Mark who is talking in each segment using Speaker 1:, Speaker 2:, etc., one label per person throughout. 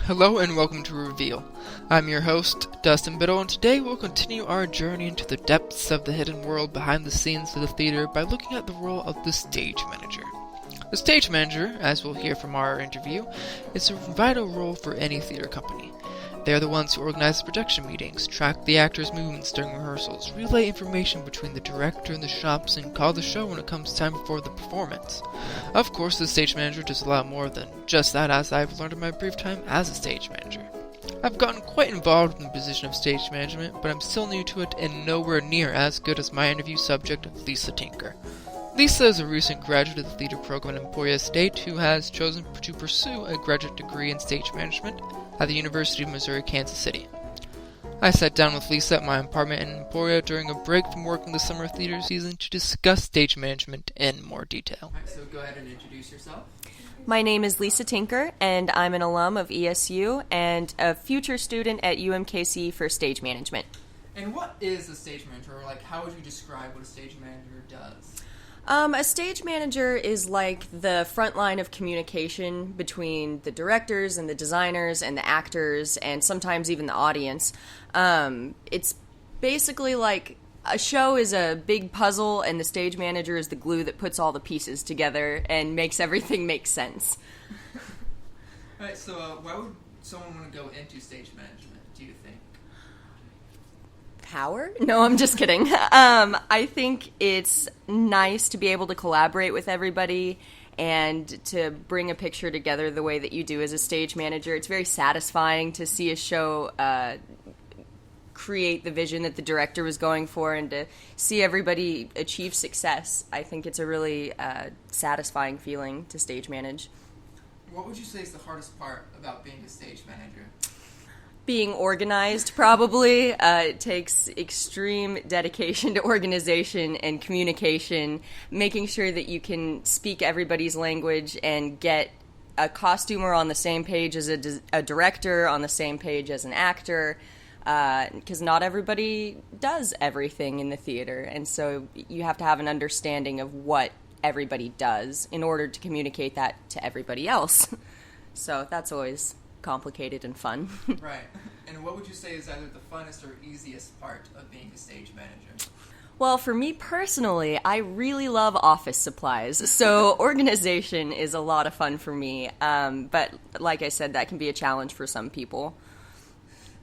Speaker 1: Hello and welcome to Reveal. I'm your host, Dustin Bittel, and today we'll continue our journey into the depths of the hidden world behind the scenes of the theater by looking at the role of the stage manager. The stage manager, as we'll hear from our interview, is a vital role for any theater company. They are the ones who organize the production meetings, track the actors' movements during rehearsals, relay information between the director and the shops, and call the show when it comes time for the performance. Of course, the stage manager does a lot more than just that, as I've learned in my brief time as a stage manager. I've gotten quite involved in the position of stage management, but I'm still new to it and nowhere near as good as my interview subject, Lisa Tinker. Lisa is a recent graduate of the theater program at Emporia State who has chosen to pursue a graduate degree in stage management at the University of Missouri, Kansas City. I sat down with Lisa at my apartment in Emporia during a break from working the summer theater season to discuss stage management in more detail. Alright, so go ahead and introduce yourself.
Speaker 2: My name is Lisa Tinker, and I'm an alum of ESU and a future student at UMKC for stage management.
Speaker 1: And what is a stage manager, or how would you describe what a stage manager does?
Speaker 2: A stage manager is like the front line of communication between the directors and the designers and the actors and sometimes even the audience. It's basically like a show is a big puzzle and the stage manager is the glue that puts all the pieces together and makes everything make sense.
Speaker 1: Alright, so why would someone want to go into stage management, do you think?
Speaker 2: Power? No, I'm just kidding. I think it's nice to be able to collaborate with everybody and to bring a picture together the way that you do as a stage manager. It's very satisfying to see a show create the vision that the director was going for and to see everybody achieve success. I think it's a really satisfying feeling to stage manage.
Speaker 1: What would you say is the hardest part about being a stage manager?
Speaker 2: Being organized, probably. It takes extreme dedication to organization and communication, making sure that you can speak everybody's language and get a costumer on the same page as a director, on the same page as an actor, because not everybody does everything in the theater, and so you have to have an understanding of what everybody does in order to communicate that to everybody else. So that's always complicated and fun.
Speaker 1: Right. And what would you say is either the funnest or easiest part of being a stage manager?
Speaker 2: Well, for me personally, I really love office supplies, so organization is a lot of fun for me, but like I said, that can be a challenge for some people.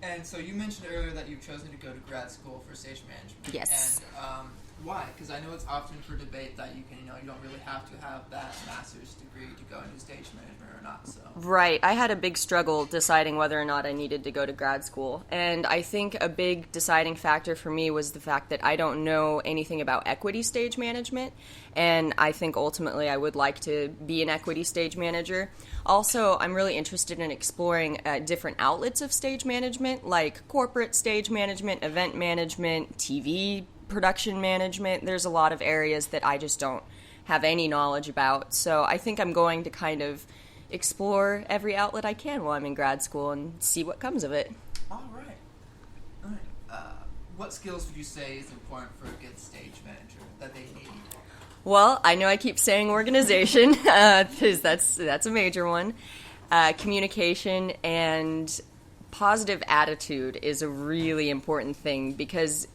Speaker 1: And so you mentioned earlier that you've chosen to go to grad school for stage management.
Speaker 2: Yes.
Speaker 1: And why? Because I know it's often for debate that you don't really have to have that master's degree to go into stage management or not. So.
Speaker 2: Right. I had a big struggle deciding whether or not I needed to go to grad school. And I think a big deciding factor for me was the fact that I don't know anything about equity stage management. And I think ultimately I would like to be an equity stage manager. Also, I'm really interested in exploring different outlets of stage management, like corporate stage management, event management, TV production management. There's a lot of areas that I just don't have any knowledge about. So I think I'm going to kind of explore every outlet I can while I'm in grad school and see what comes of it.
Speaker 1: All right. What skills would you say is important for a good stage manager that they need?
Speaker 2: Well, I know I keep saying organization, because that's a major one. Communication and positive attitude is a really important thing, because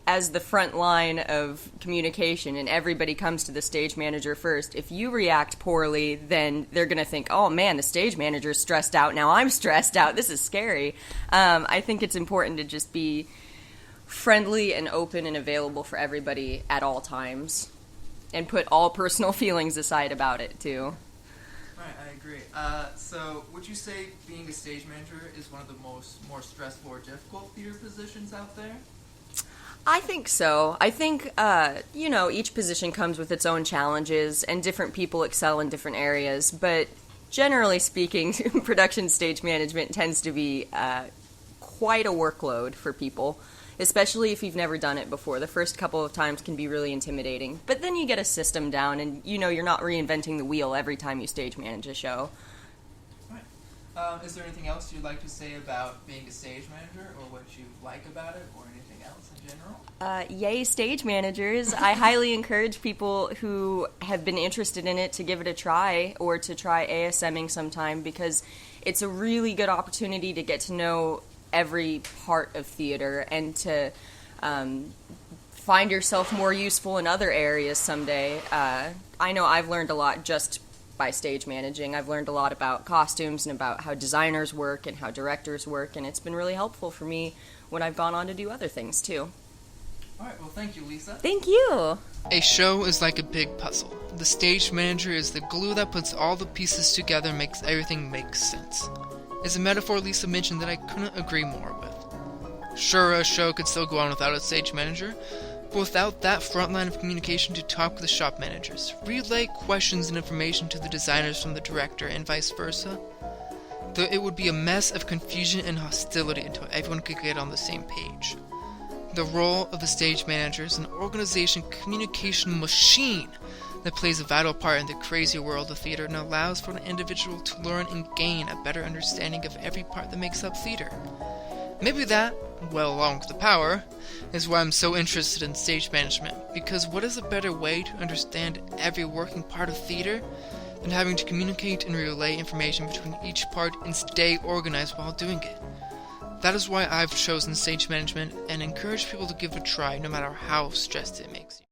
Speaker 2: as the front line of communication and everybody comes to the stage manager first, if you react poorly, then they're going to think, oh man, the stage manager's stressed out, now I'm stressed out, this is scary. I think it's important to just be friendly and open and available for everybody at all times, and put all personal feelings aside about it too.
Speaker 1: Right, I agree. So would you say being a stage manager is one of the more stressful or difficult theater positions out there?
Speaker 2: I think so. I think, each position comes with its own challenges, and different people excel in different areas, but generally speaking, production stage management tends to be quite a workload for people, especially if you've never done it before. The first couple of times can be really intimidating, but then you get a system down, and you're not reinventing the wheel every time you stage manage a show.
Speaker 1: Right. Is there anything else you'd like to say about being a stage manager, or what you like about it, or anything else in general?
Speaker 2: Yay, stage managers. I highly encourage people who have been interested in it to give it a try, or to try ASMing sometime, because it's a really good opportunity to get to know every part of theater and to find yourself more useful in other areas someday. I know I've learned a lot just by stage managing. I've learned a lot about costumes and about how designers work and how directors work, and it's been really helpful for me when I've gone on to do other things too.
Speaker 1: Alright, well thank you, Lisa.
Speaker 2: Thank you!
Speaker 1: A show is like a big puzzle. The stage manager is the glue that puts all the pieces together and makes everything make sense. It's a metaphor Lisa mentioned that I couldn't agree more with. Sure, a show could still go on without a stage manager, but without that front line of communication to talk with the shop managers, relay questions and information to the designers from the director, and vice versa, it would be a mess of confusion and hostility until everyone could get on the same page. The role of the stage manager is an organization communication machine that plays a vital part in the crazy world of theater and allows for an individual to learn and gain a better understanding of every part that makes up theater. Maybe that, well, along with the power, is why I'm so interested in stage management, because what is a better way to understand every working part of theater than having to communicate and relay information between each part and stay organized while doing it? That is why I've chosen stage management and encourage people to give it a try no matter how stressed it makes you.